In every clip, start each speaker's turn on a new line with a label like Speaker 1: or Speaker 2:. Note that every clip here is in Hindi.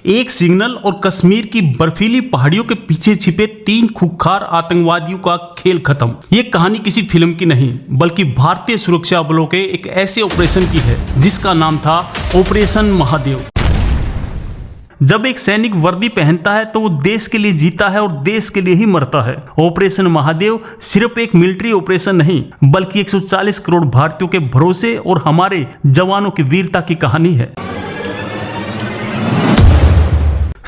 Speaker 1: एक सिग्नल और कश्मीर की बर्फीली पहाड़ियों के पीछे छिपे 3 खूंखार आतंकवादियों का खेल खत्म। ये कहानी किसी फिल्म की नहीं बल्कि भारतीय सुरक्षा बलों के एक ऐसे ऑपरेशन की है जिसका नाम था ऑपरेशन महादेव। जब एक सैनिक वर्दी पहनता है तो वो देश के लिए जीता है और देश के लिए ही मरता है। ऑपरेशन महादेव सिर्फ एक मिलिट्री ऑपरेशन नहीं बल्कि 140 करोड़ भारतीयों के भरोसे और हमारे जवानों की वीरता की कहानी है।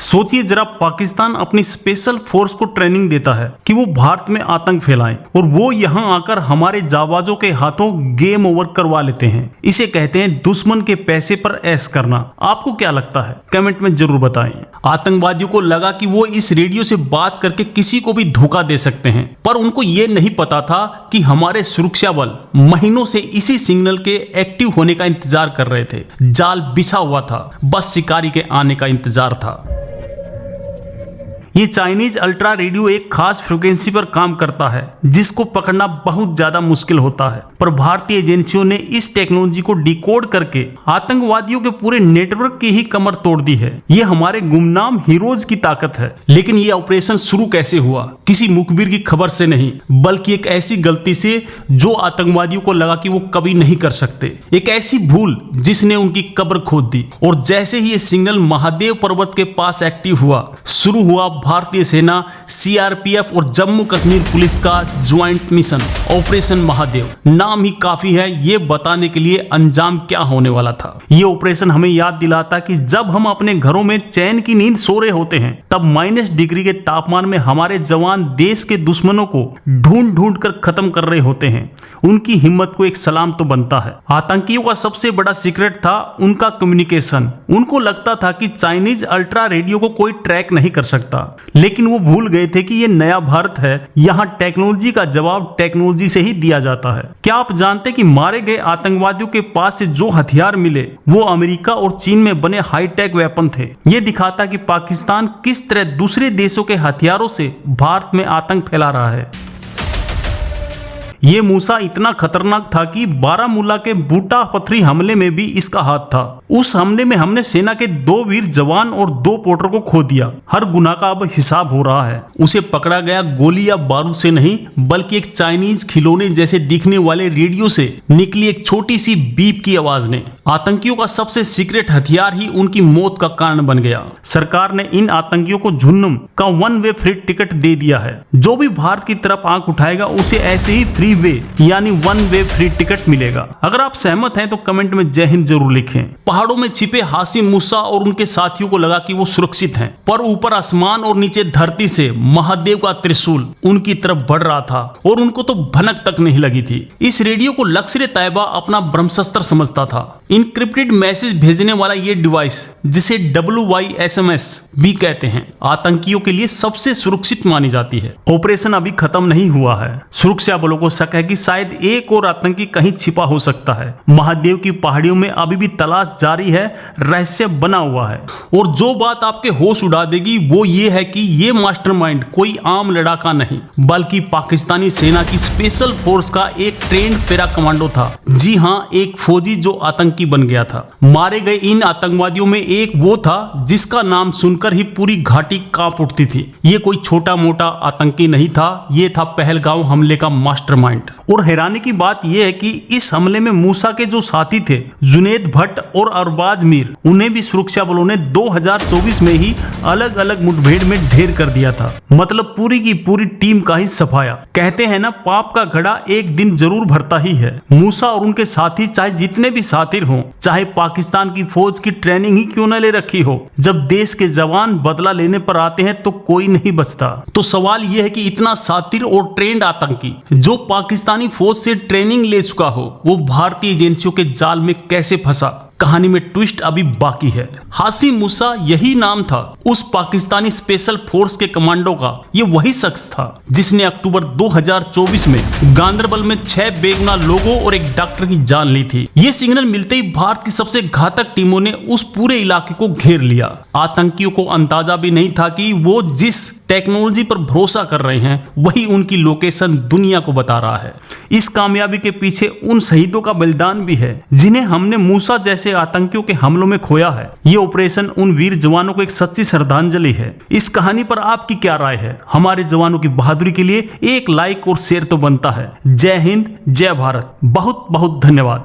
Speaker 1: सोचिए जरा, पाकिस्तान अपनी स्पेशल फोर्स को ट्रेनिंग देता है कि वो भारत में आतंक फैलाएं और वो यहाँ आकर हमारे जाबाजों के हाथों गेम ओवर करवा लेते हैं। इसे कहते हैं दुश्मन के पैसे पर ऐश करना। आपको क्या लगता है? कमेंट में जरूर बताएं। आतंकवादियों को लगा कि वो इस रेडियो से बात करके किसी को भी धोखा दे सकते हैं, पर उनको ये नहीं पता था कि हमारे सुरक्षा बल महीनों से इसी सिग्नल के एक्टिव होने का इंतजार कर रहे थे। जाल बिछा हुआ था, बस शिकारी के आने का इंतजार था। ये चाइनीज अल्ट्रा रेडियो एक खास फ्रीक्वेंसी पर काम करता है जिसको पकड़ना बहुत ज्यादा मुश्किल होता है, पर भारतीय एजेंसियों ने इस टेक्नोलॉजी को डिकोड करके आतंकवादियों के पूरे नेटवर्क की ही कमर तोड़ दी है। ये हमारे गुमनाम हीरोज की ताकत है। लेकिन ये ऑपरेशन शुरू कैसे हुआ? किसी मुखबिर की खबर से नहीं बल्कि एक ऐसी गलती से जो आतंकवादियों को लगा कि वो कभी नहीं कर सकते। एक ऐसी भूल जिसने उनकी कब्र खोद दी। और जैसे ही ये सिग्नल महादेव पर्वत के पास एक्टिव हुआ, शुरू हुआ भारतीय सेना, सीआरपीएफ और जम्मू कश्मीर पुलिस का ज्वाइंट मिशन ऑपरेशन महादेव। नाम ही काफी है ये बताने के लिए अंजाम क्या होने वाला था। ये ऑपरेशन हमें याद दिलाता कि जब हम अपने घरों में चैन की नींद सो रहे होते हैं तब -डिग्री के तापमान में हमारे जवान देश के दुश्मनों को ढूंढ ढूंढ कर खत्म कर रहे होते हैं। उनकी हिम्मत को एक सलाम तो बनता है। आतंकियों का सबसे बड़ा सीक्रेट था उनका कम्युनिकेशन। उनको लगता था कि चाइनीज अल्ट्रा रेडियो को कोई ट्रैक नहीं कर सकता, लेकिन वो भूल गए थे कि ये नया भारत है। यहाँ टेक्नोलॉजी का जवाब टेक्नोलॉजी से ही दिया जाता है। क्या आप जानते कि मारे गए आतंकवादियों के पास से जो हथियार मिले वो अमेरिका और चीन में बने हाईटेक वेपन थे? ये दिखाता कि पाकिस्तान किस तरह दूसरे देशों के हथियारों से भारत में आतंक फैला रहा है। ये मूसा इतना खतरनाक था कि बारामूला के बूटा पथरी हमले में भी इसका हाथ था। उस हमले में हमने सेना के 2 वीर जवान और 2 पोर्टर को खो दिया। हर गुनाह का अब हिसाब हो रहा है। उसे पकड़ा गया गोली या बारूद से नहीं बल्कि एक चाइनीज खिलौने जैसे दिखने वाले रेडियो से निकली एक छोटी सी बीप की आवाज ने। आतंकियों का सबसे सीक्रेट हथियार ही उनकी मौत का कारण बन गया। सरकार ने इन आतंकियों को झुन्नम का 1 वे फ्री टिकट दे दिया है। जो भी भारत की तरफ आंख उठाएगा उसे ऐसे ही फ्री वे यानी 1 वे फ्री टिकट मिलेगा। अगर आप सहमत हैं तो कमेंट में जय हिंद जरूर लिखें। पहाड़ों में छिपे हाशिम मूसा और उनके साथियों को लगा कि वो सुरक्षित हैं, पर ऊपर आसमान और नीचे धरती से महादेव का त्रिशूल उनकी तरफ बढ़ रहा था और उनको तो भनक तक नहीं लगी थी। इस रेडियो को लश्कर तैयबा अपना ब्रह्मास्त्र समझता था। इनक्रिप्टेड मैसेज भेजने वाला ये डिवाइस, जिसे WYSMS भी कहते हैं, आतंकियों के लिए सबसे सुरक्षित मानी जाती है। ऑपरेशन अभी खत्म नहीं हुआ है। सुरक्षा बलों को शक है कि शायद एक और आतंकी कहीं छिपा हो सकता है। महादेव की पहाड़ियों में अभी भी तलाश जारी है, रहस्य बना हुआ है। और जो बात आपके होश उड़ा देगी वो ये है कि ये मास्टरमाइंड कोई आम लड़ाका नहीं बल्कि पाकिस्तानी सेना की स्पेशल फोर्स का एक ट्रेंड पैरा कमांडो था। जी हाँ, एक फौजी जो आतंकी बन गया था। मारे गए इन आतंकवादियों में एक वो था जिसका नाम सुनकर ही पूरी घाटी कांप उठती थी। ये कोई छोटा मोटा आतंकी नहीं था, ये था पहलगांव हमले का मास्टरमाइंड। और हैरानी की बात यह है कि इस हमले में मूसा के जो साथी थे जुनेद भट्ट और अरबाज मीर, उन्हें भी सुरक्षा बलों ने 2024 में ही अलग अलग मुठभेड़ में ढेर कर दिया था। मतलब पूरी की पूरी टीम का ही सफाया। कहते हैं ना, पाप का घड़ा एक दिन जरूर भरता ही है। मूसा और उनके साथी चाहे जितने भी सातिर हों, चाहे पाकिस्तान की फौज की ट्रेनिंग ही क्यों न ले रखी हो, जब देश के जवान बदला लेने पर आते हैं तो कोई नहीं बचता। तो सवाल यह है कि इतना सातिर और ट्रेंड आतंकी जो पाकिस्तानी फौज से ट्रेनिंग ले चुका हो, वो भारतीय एजेंसियों के जाल में कैसे फंसा? कहानी में ट्विस्ट अभी बाकी है। हाशिम मूसा यही नाम था उस पाकिस्तानी स्पेशल फोर्स के कमांडो का। ये वही शख्स था जिसने अक्टूबर 2024 में गांदरबल में 6 बेगुनाह लोगों और एक डॉक्टर की जान ली थी। ये सिग्नल मिलते ही भारत की सबसे घातक टीमों ने उस पूरे इलाके को घेर लिया। आतंकियों को अंदाजा भी नहीं था कि वो जिस टेक्नोलॉजी पर भरोसा कर रहे हैं वही उनकी लोकेशन दुनिया को बता रहा है। इस कामयाबी के पीछे उन शहीदों का बलिदान भी है जिन्हें हमने मूसा जैसे जैसे आतंकियों के हमलों में खोया है। ये ऑपरेशन उन वीर जवानों को एक सच्ची श्रद्धांजलि है। इस कहानी पर आपकी क्या राय है? हमारे जवानों की बहादुरी के लिए एक लाइक और शेयर तो बनता है। जय हिंद, जय भारत। बहुत बहुत धन्यवाद।